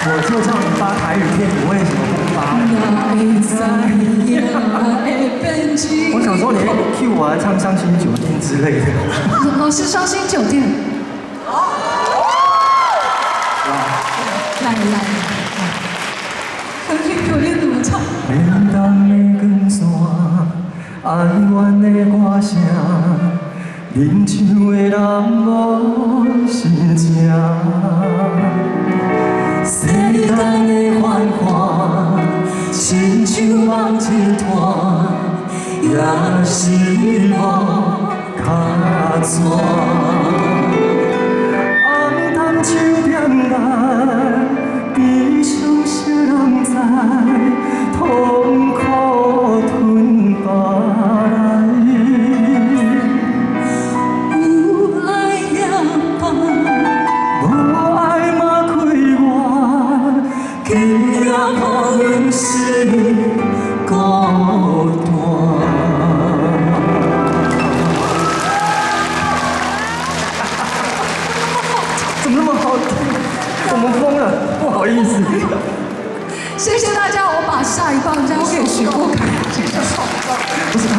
我就叫你发台语片，你为什么不发？我想说你 Q 我还唱《伤心酒店》之类的。老师，《伤心酒店》。来，伤心酒店怎么唱？冷淡的光线，哀怨的歌声，忍受的人无心情。世间的繁华，亲像梦一团，也是无卡纸。红淡手点来，悲伤谁人知？痛苦吞巴来。有爱也放，无爱嘛开我，今夜可能是孤单。怎么那么好听？我们疯了，不好意思。谢谢大家，我把下一棒交给许国凯。不是他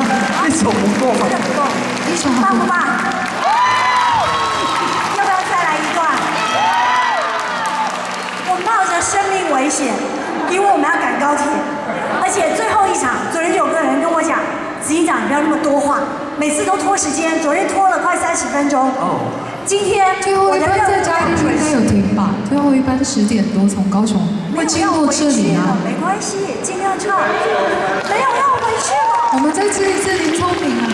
一首不够吗？不够，一首棒不棒？要不要再来一段？我冒着生命危险，因为我们要赶高铁，而且最后一场，昨天有个人跟我讲，执行长你不要那么多话，每次都拖时间，昨天拖了快30分钟。哦。今天最后一班在嘉义应该有停吧？最后一班10点多从高雄会经过这里啊。没关系，尽量唱。没有要回去了。我们再吃一次林聪明啊。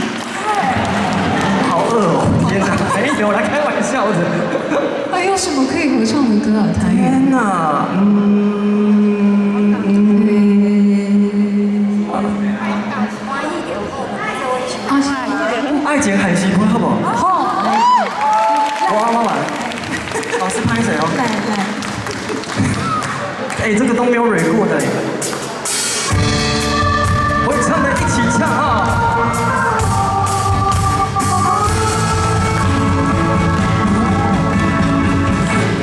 好饿哦！天哪，没有，来开玩笑的。还有什么可以合唱的歌啊？台语。天哪，爱情还是歌好不好？好。我来，老师拍谁哦？来。哎，这个都没有蕊过的。会唱的一起唱啊！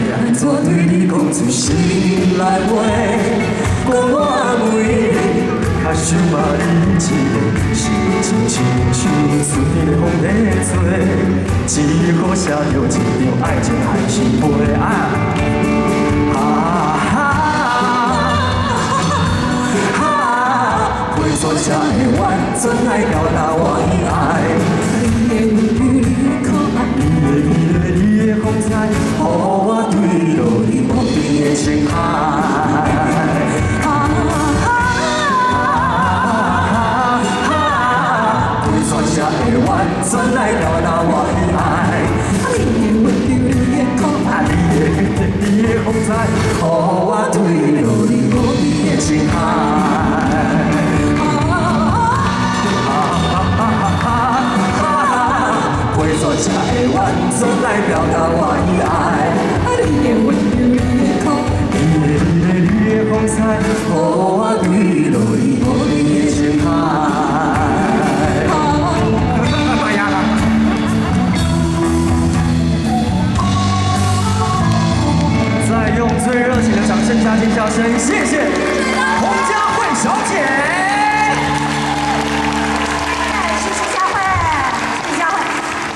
要怎对你讲出心内话？讲我为你，较想把你一个是情深像思念的风在吹。只好写着一张爱情还是悲陪作才会完全来表达我的爱。你的风采，予我坠落你无边的情海。才会完全来表达我的爱。你的风采，予我坠落你无边的情海。陪作才会完全来表达我的爱。你的风采，予我坠落你无边的情海。再用最热情的掌声加尖叫声，谢谢洪佳慧小姐。谢谢佳慧，谢谢佳慧。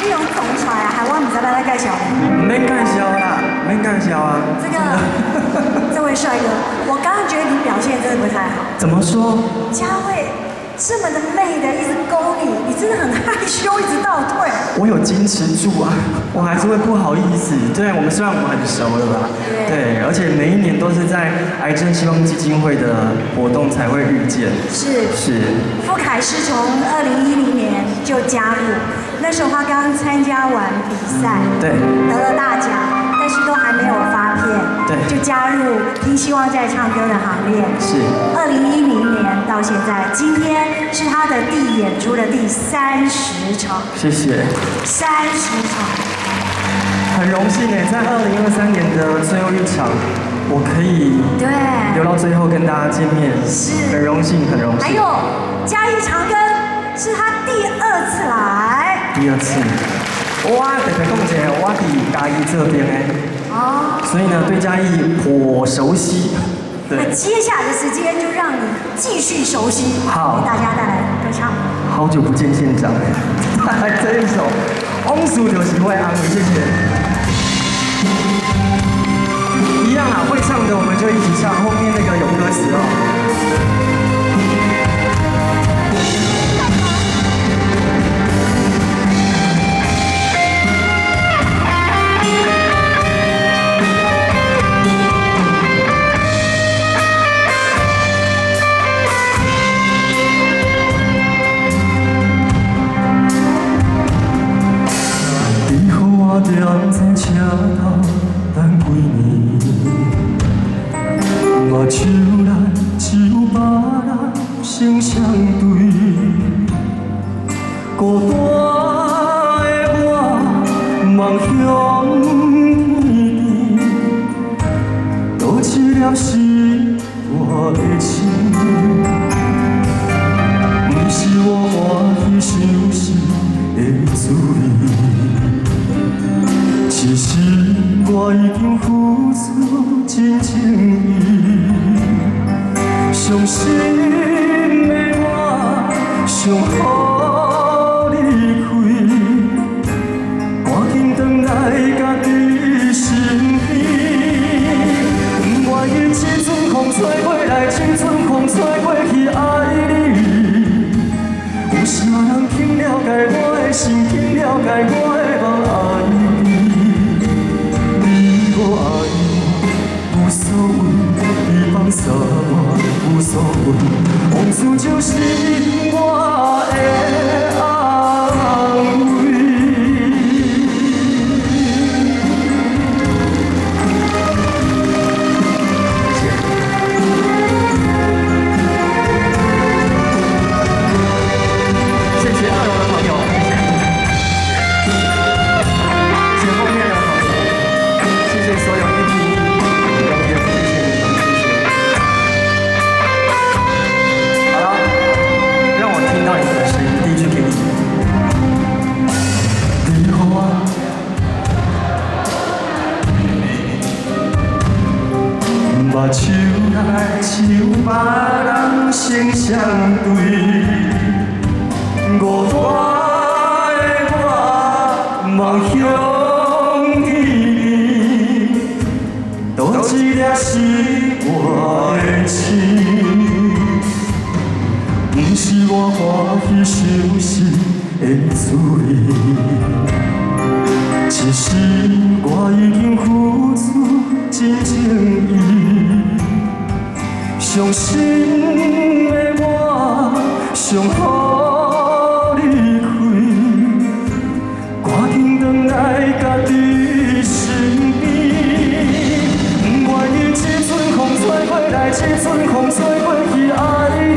你用总出来啊，还我唔知道在介绍。免介绍啦，免介绍啊。这位帅哥，我刚刚觉得你表现真的不太好。怎么说？佳慧这么的媚的一直勾你，你真的很害羞，一直倒退。我有矜持住啊，我还是会不好意思。对，我们虽然我们很熟了吧，对，而且每一年都是在癌症希望基金会的活动才会遇见。是。傅凯是从2010年就加入，那时候他刚参加完比赛，对，得了大奖，但是都还没有发片，对，就加入听希望在唱歌的行列。是。2010年到现在，今天是他的演出的第30场。谢谢。30场。很荣幸诶，在2023年的最后一场，我可以留到最后跟大家见面，是很荣幸，很荣幸。还有嘉义长庚是他第2次来。第2次，我特别讲一下，我伫嘉义这边诶，所以呢对嘉义颇我熟悉。那对，接下来的时间就让你继续熟悉，好为大家带来歌唱。好久不见县长，带来这一首《往事就是会安慰》，谢谢。一样啊，会唱的我们就一起唱，后面那个有歌词哦。我踮在车头等几年，目睭内只有别人成相对。孤单的我望向天边，多一粒是我的情，不是我欢喜想是的滋味。其实我已经付出真情意，伤心的我想予你开，赶紧回来家己身边。不愿意这阵风吹过来，这阵风吹过去，爱你。有啥人肯了解我的心，肯了解我的梦爱你？我爱我无所谓，你放下我无所谓，往事就是我的安慰。谢谢2楼的朋友，谢谢后面的朋友。谢谢所有一起留言，谢谢你们，谢谢。好了，让我听到你们的声音，第一句给你。你好啊，目睭内只有别人成相对，孤单的我望向天。多一粒是我的情，不是我欢喜想是的滋味。其实我已经付出真情意，伤心的我想予你开，赶紧回来家己身边。这阵风吹过来，这阵风吹过去，爱你。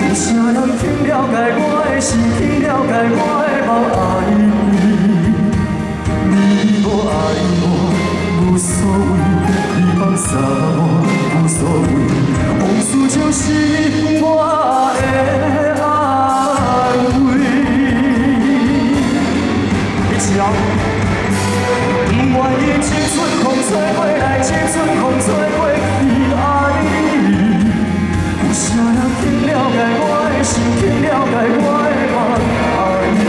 有啥人肯了解我的心，肯了解我的梦爱你？你无爱我无所谓，你放下我无所谓，往事就是我的安慰。一起哦。不愿意这阵风吹过来，这阵风吹过去，爱你。有啥人肯了解我的心，肯了解我的梦爱你？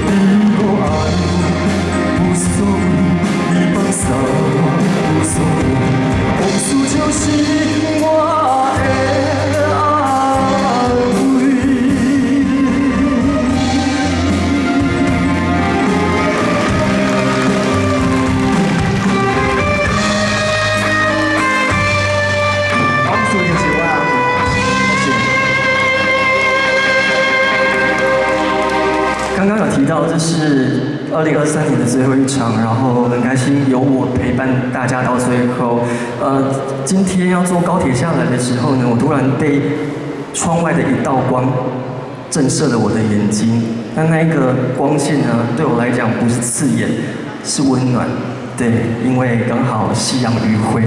你无爱我无所谓，你放下我无所谓，往事就是我的安慰。刚刚有提到这是2023年的最后一场，然后很开心有我陪伴大家到最后。今天要坐高铁下来的时候呢，我突然被窗外的一道光震慑了我的眼睛。那一个光线呢，对我来讲不是刺眼，是温暖。对，因为刚好夕阳余晖。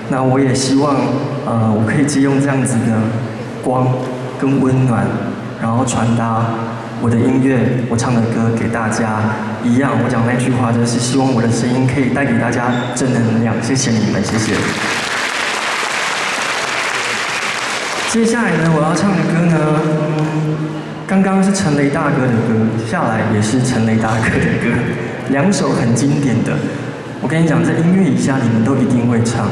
那我也希望，我可以借用这样子的光跟温暖，然后传达我的音乐，我唱的歌给大家，一样，我讲那句话就是希望我的声音可以带给大家正能量，谢谢你们，谢谢。接下来呢，我要唱的歌呢，刚刚是陈雷大哥的歌，接下来也是陈雷大哥的歌，两首很经典的。我跟你讲，这音乐以下你们都一定会唱。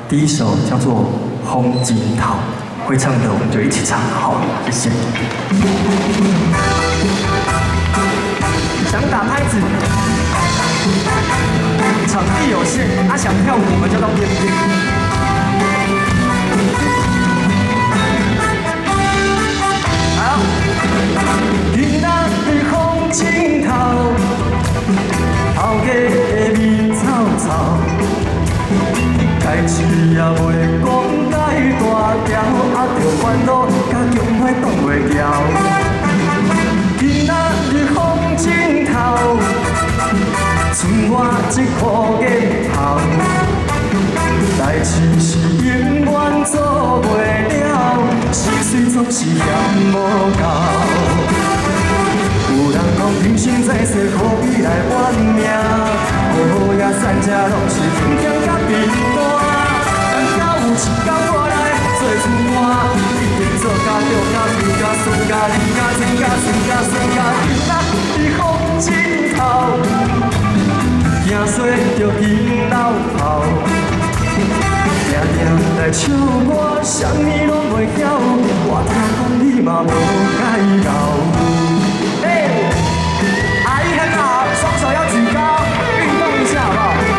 第一首叫做《风景桃》，会唱的我们就一起唱，好，谢谢。想打拍子，场地有限，想跳舞我们就到边边。好，今仔日风景头，头家的面草草，代志也袂讲介大条，着烦恼甲强歹挡袂牢。今仔日风景头，剩我一箍硬头，代志是永远做袂了，心碎总是嫌无够。有人讲人生在世，何必来怨命？好也善者拢是天强甲面单。等到有一天我来做主官，一定做甲对甲对甲顺甲利甲真甲顺甲顺甲。今仔日风景头，行衰着紧老头。定定来笑我，啥物拢袂晓。我听讲你嘛无介教。阿姨很好，双手要举高，运动一下好不好？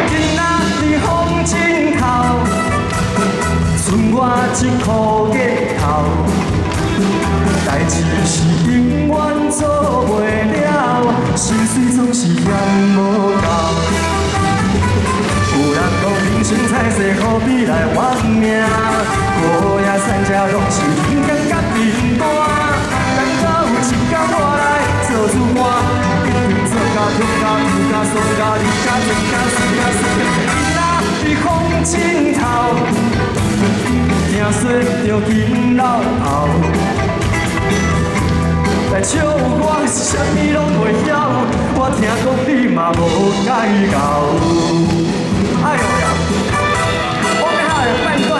今仔日风景头，剩我一箍硬头，代志是永远做袂了，心碎总是嫌无够。有人讲人生在世，何必来怨命？好也善者拢是天强甲面单。等到有一天我来做主官，一定做甲强甲强甲顺甲利甲真甲顺甲顺甲。今仔日风景头，行衰着紧老头。来笑我是啥物拢袂晓，我听讲你嘛无介教。哎呦呀！后面还有半段，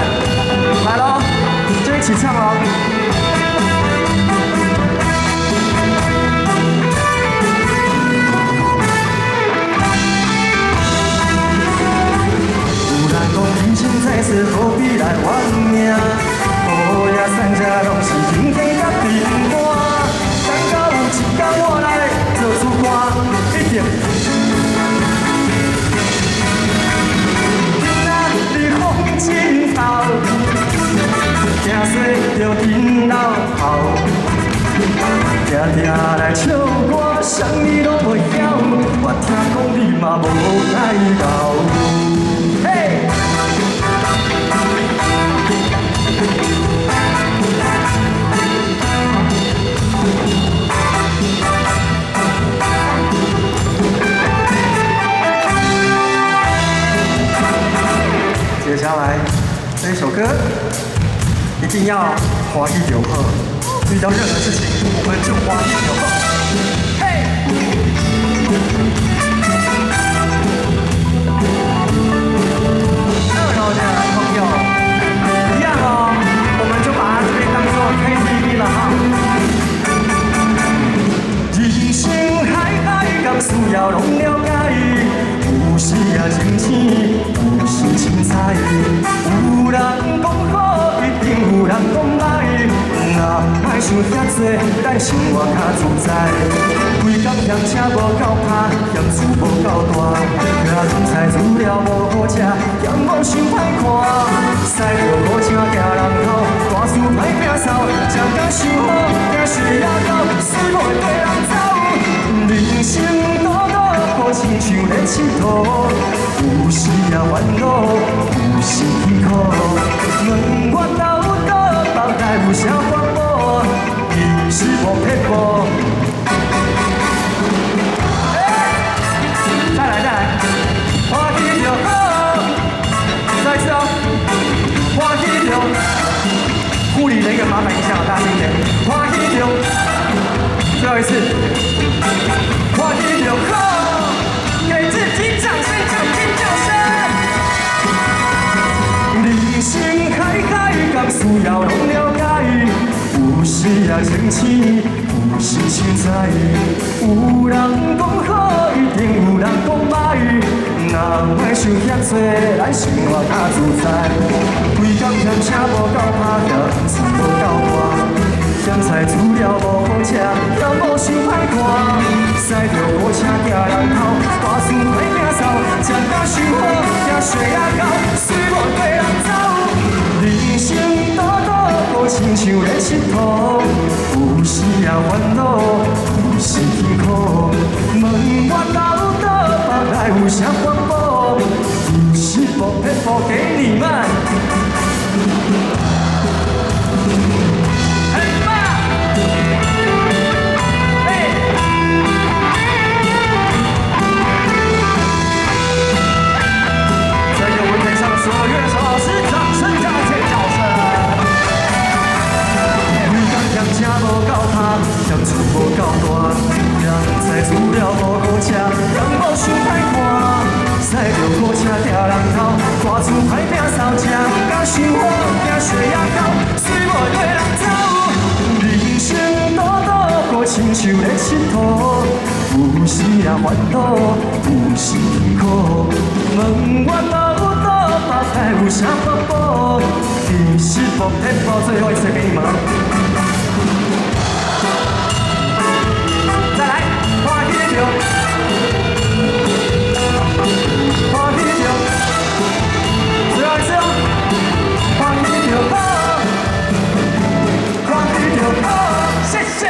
来喽，就一起唱喽。有人讲人生在世，何必来怨命？好也善者拢是天天甲平安。等到有一天我来做主官，一定。风景头，行衰着紧老头，定定来笑我，啥物拢袂晓。我听讲你嘛无介教。嘿！接下来这一首歌一定要欢喜就好，遇到任何事情我们就欢喜就好。嘿！2楼的朋友一样哦，我们就把它这边当做 KTV 了哈。人生海海，甘需要拢了解。有时也真甜，有时凊彩。有人讲好，一定有人讲歹。若莫想遐多，咱生活较自在。规工嫌车无够拍，嫌厝无够大，若人才煮了无好食，嫌某伤歹看。驶着好车行人头，大事歹摒扫，食甲伤好，惊水也到，死袂跟人走。人生多多。好亲像咧佚佗，有时也烦恼，有时辛苦。问我斗倒，腹内有啥法宝？其实无撇步。再来，欢喜就好。再一次哦，欢喜就。护理人员麻烦一下，大声一点。欢喜就。后一次，欢喜就好，给自己掌声，掌声叫声。人生海海，敢需要拢了解，有时也清醒，有时清彩。有人讲好，一定有人讲歹，若莫想遐多，咱生活较自在。规工嫌车无够拍行，厝无够大。 咸菜煮了无好食，也无想歹看。驶着好车行人头，大厝歹摒扫，食甲伤好，惊血也高，随无对人走。人生多多，亲像咧佚佗，有时也烦恼，有时辛苦。问我老倒，北来有啥法宝？是无撇步给你们。 所有乐手老师，掌声加尖叫声！每工嫌车无够拍，嫌厝无够大，嫌菜煮了无好食，嫌无想歹看。驶着好车掠人头，大厝歹摒扫，食甲伤好，惊血也高，随无对人走。人生多多，亲像咧佚佗，有时也烦恼，有时辛苦。问我老。 大概有啥法宝？其实无撇步，最后一次给你们。再来，欢喜着，欢喜着，最后一次哦，欢喜着好，欢喜着好，谢谢。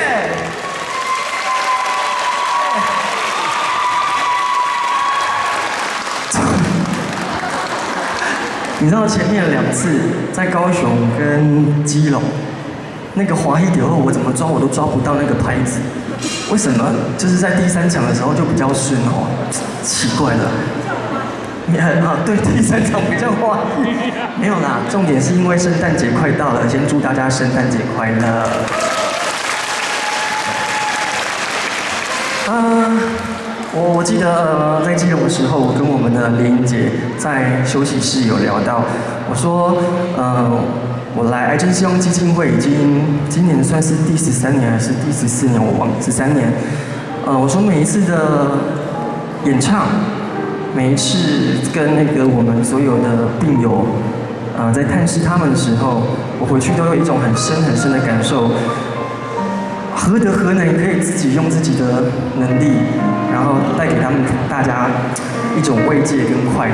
你知道前面2次在高雄跟基隆，那个华裔点后我怎么抓我都抓不到那个拍子，为什么？就是在第3场的时候就比较顺哦，奇怪了。对，第3场比较华裔，没有啦，重点是因为圣诞节快到了，先祝大家圣诞节快乐。我记得在基隆的时候，我跟我们的连英姐在休息室有聊到，我说，我来癌症希望基金会已经今年算是第13年还是第14年，我忘了13年。我说每一次的演唱，每一次跟那个我们所有的病友，在探视他们的时候，我回去都有一种很深很深的感受。 何德何能可以自己用自己的能力，然后带给他们大家一种慰藉跟快乐。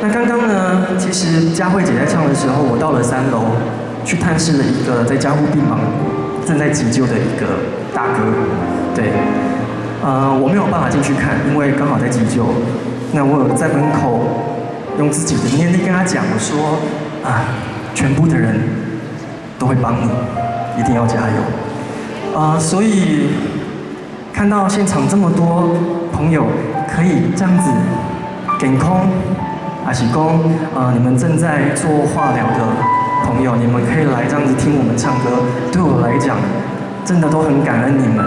那刚刚呢，其实佳慧姐在唱的时候，我到了3楼去探视了一个在加护病房正在急救的一个大哥。对，我没有办法进去看，因为刚好在急救。那我有在门口用自己的念力跟他讲，我说全部的人都会帮你，一定要加油。 所以看到现场这么多朋友可以这样子健康，还是讲你们正在做化疗的朋友，你们可以来这样子听我们唱歌，对我来讲，真的都很感恩你们，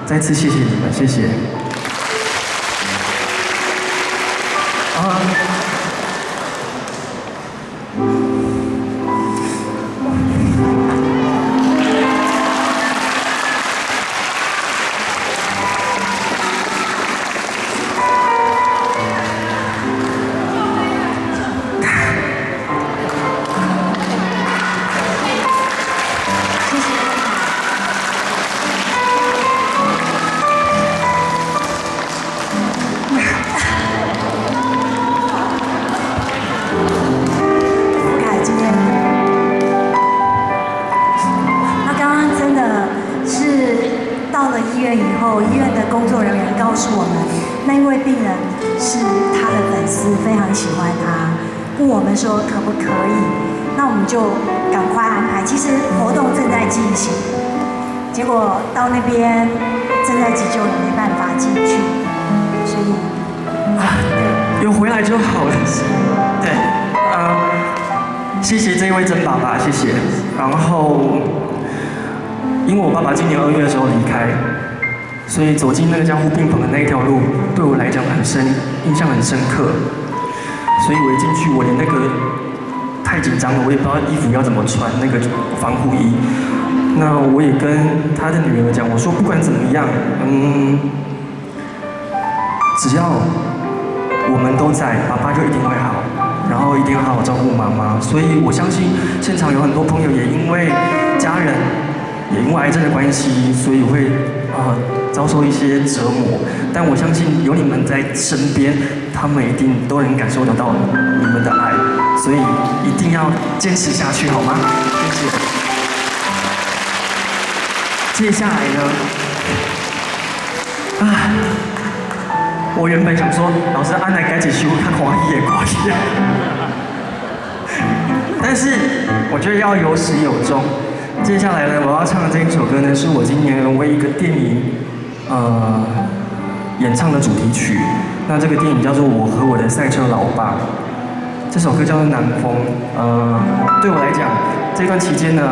再次谢谢你们，谢谢。问我们说可不可以，那我们就赶快安排。其实活动正在进行，结果到那边正在急救，没办法进去，所以有回来就好了。对，谢谢这位曾爸爸，谢谢。然后，因为我爸爸今年2月的时候离开，所以走进那个加护病房的那一条路，对我来讲印象很深刻。所以我一进去，我连那个太紧张了，我也不知道衣服要怎么穿那个防护衣。那我也跟他的女儿讲，我说不管怎么样，只要我们都在，爸爸就一定会好，然后一定要好好照顾妈妈。所以我相信现场有很多朋友也因为家人，也因为癌症的关系，所以会遭受一些折磨。但我相信有你们在身边，他们一定都能感受得到你们的爱，所以一定要坚持下去，好吗？谢谢。接下来呢，我原本想说，老师安来改几首看华裔也可以，但是我觉得要有始有终。接下来呢，我要唱的这一首歌呢，是我今年为一个电影演唱的主题曲。那这个电影叫做《我和我的赛车老爸》，这首歌叫做《南风》。对我来讲，这段期间呢，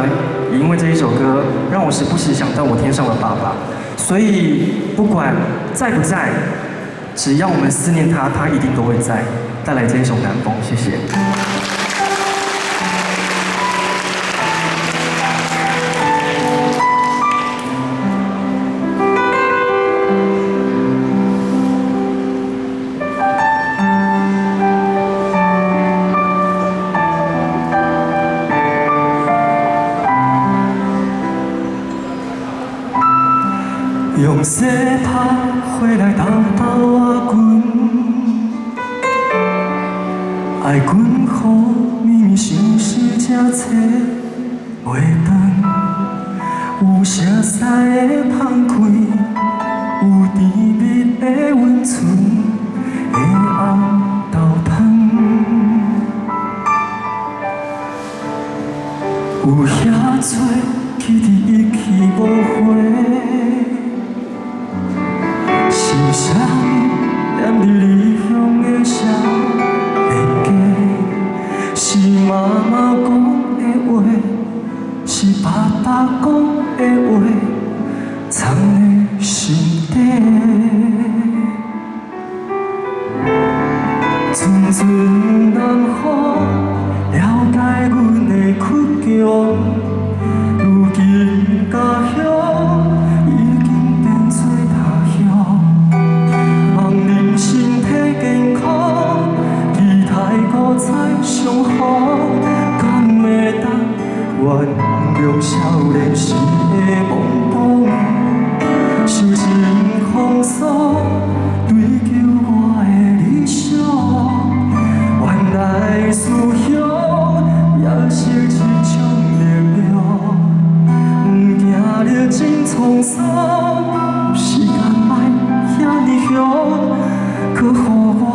也因为这一首歌，让我时不时想到我天上的爸爸。所以不管在不在，只要我们思念他，他一定都会在。带来这一首《南风》，谢谢。用西拍火来斗斗我滚，爱阮予绵绵相思才找袂长，有熟悉的香开，有甜蜜的温存的红豆汤，有遐多起伫一去无回。是啥物念伫离乡的少的家？是妈妈讲的话，是爸爸讲的话，藏在心底。阵阵南风了解阮的倔强，如今家乡已经变做他乡。人身体健康，期待搁再相逢，敢会当原谅少年时的懵懂？受情风霜，追求我的理想，原来思乡也是一种力量，不惊历经沧桑，时间莫遐尼长。搁予我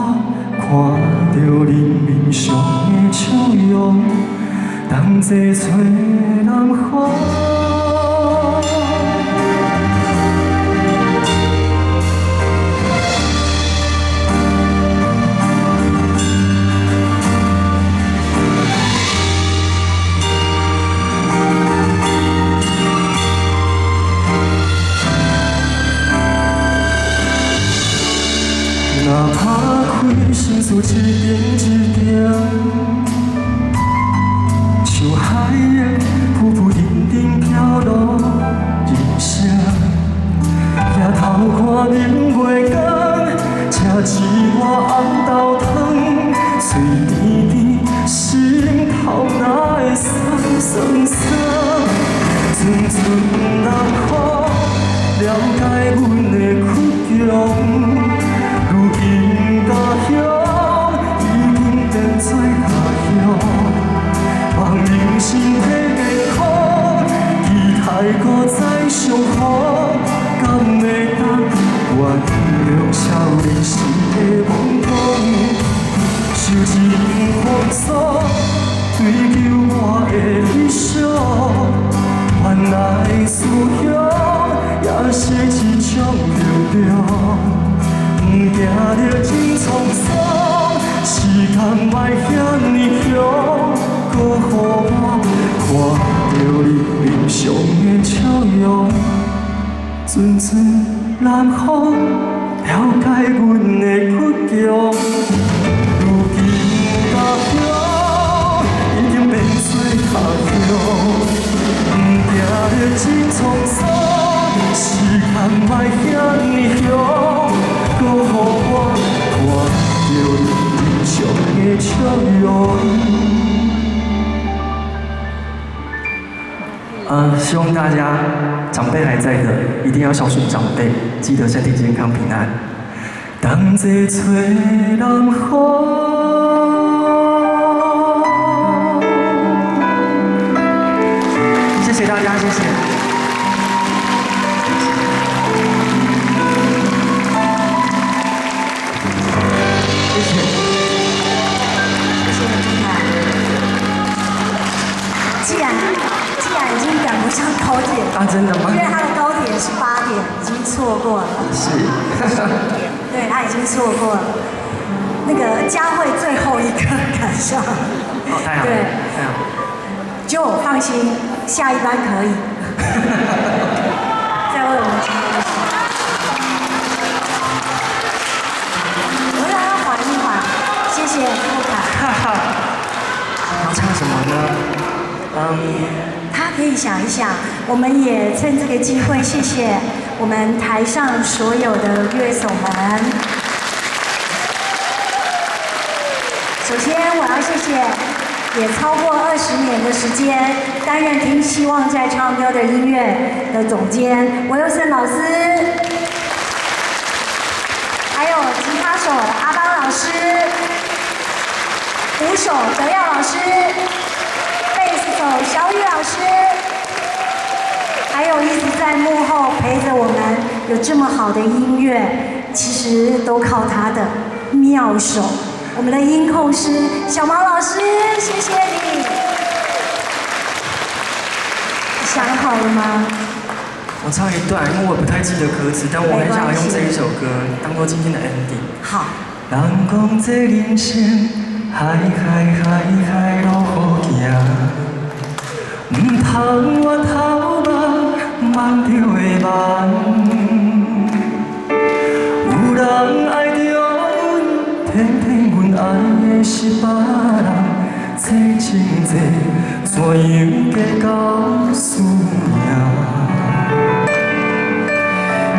看到恁面上的笑容，同齐找南风。若打开心事一点一点，像海的浮浮沉沉飘落人生，抬头看恁袂讲，吃一碗红豆汤，嘴甜甜，心头哪会酸酸酸？阵阵南风了解阮的倔强。如今家乡已经变做他乡，望人身体健康，期待搁再相逢，敢会当原谅少年时的懵懂？受情风霜，追求我的理想，原来思乡也是一种力量。不惊历经沧桑，时间莫遐尼长，搁予我看到你面上的笑容，阵阵南风了解阮的倔强，如今家乡已经变做他乡，不定了真沧桑，时间莫遐尼长，搁予我看到你理想的笑容。希望大家长辈还在的，一定要孝顺长辈，记得身体健康平安。同齐吹南风，谢谢大家，谢谢。谢谢。谢谢你看。既然已经赶不上高铁啊，真的吗？因为他的高铁是8点，已经错过了。是。对，他已经错过了。那个佳慧最后一个赶上。哦，太好了。对，太好了。就放心，下一班可以。再为我们唱歌。我让他缓一缓，谢谢布卡。哈哈。要唱什么呢？他可以想一想，我们也趁这个机会，谢谢我们台上所有的乐手们。首先，我要谢谢也超过20年的时间担任听希望在唱歌的音乐的总监韦佑森老师，还有吉他手阿邦老师，鼓手德耀老师。小雨老师，还有一直在幕后陪着我们，有这么好的音乐，其实都靠他的妙手。我们的音控师小毛老师，谢谢你。想好了吗？我唱一段，因为我不太记得歌词，但我很想用这一首歌当做今天的 ending。好。人讲这人生，海路好行。唔通我头目望着的梦，有人爱着阮，偏偏阮爱的是别人，这情债怎样计较输赢？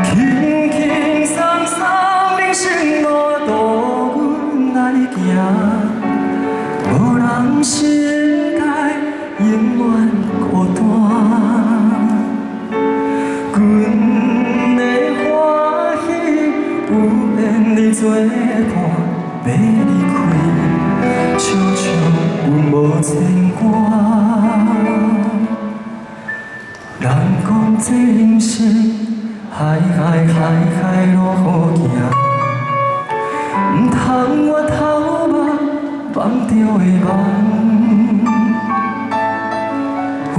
轻轻松松人生路途，阮爱行，无人世界永远。孤单，阮的欢喜有缘你作伴，要离开，悄悄阮无牵挂。人讲这人生，海路好行，唔通我头目望着的梦。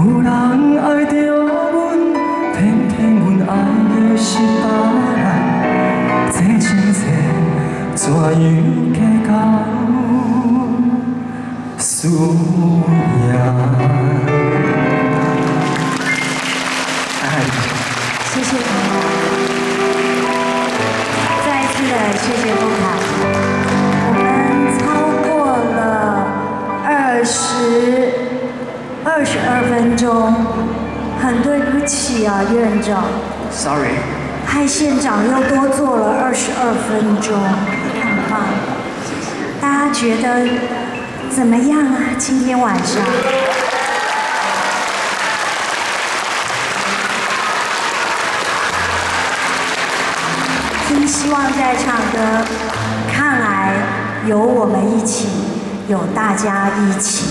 有人爱着阮，偏偏阮爱的是别人，这情债怎样计较输赢？谢谢你，再一次的谢谢布卡，我们超过了22分钟，很对不起啊，院长。Sorry。害县长又多做了22分钟，很棒。大家觉得怎么样啊？今天晚上？听希望在唱歌，看来有我们一起，有大家一起。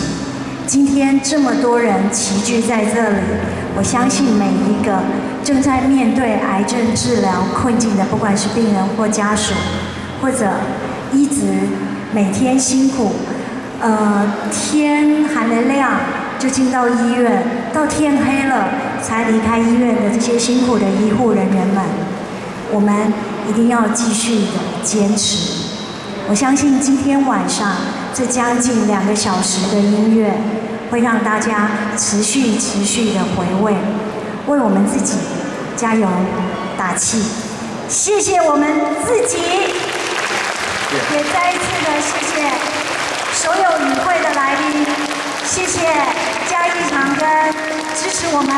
今天这么多人齐聚在这里，我相信每一个正在面对癌症治疗困境的，不管是病人或家属，或者一直每天辛苦，天还没亮就进到医院，到天黑了才离开医院的这些辛苦的医护人员们，我们一定要继续的坚持。我相信今天晚上这将近2个小时的音乐，会让大家持续的回味，为我们自己加油打气。谢谢我们自己，也再一次的谢谢所有与会的来宾，谢谢嘉义长庚支持我们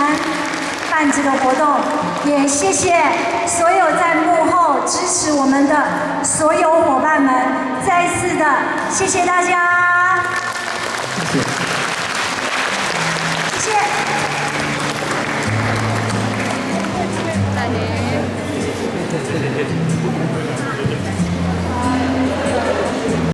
办这个活动，也谢谢所有在幕后支持我们的所有伙伴们，再一次的谢谢大家，谢谢。谢谢。谢谢。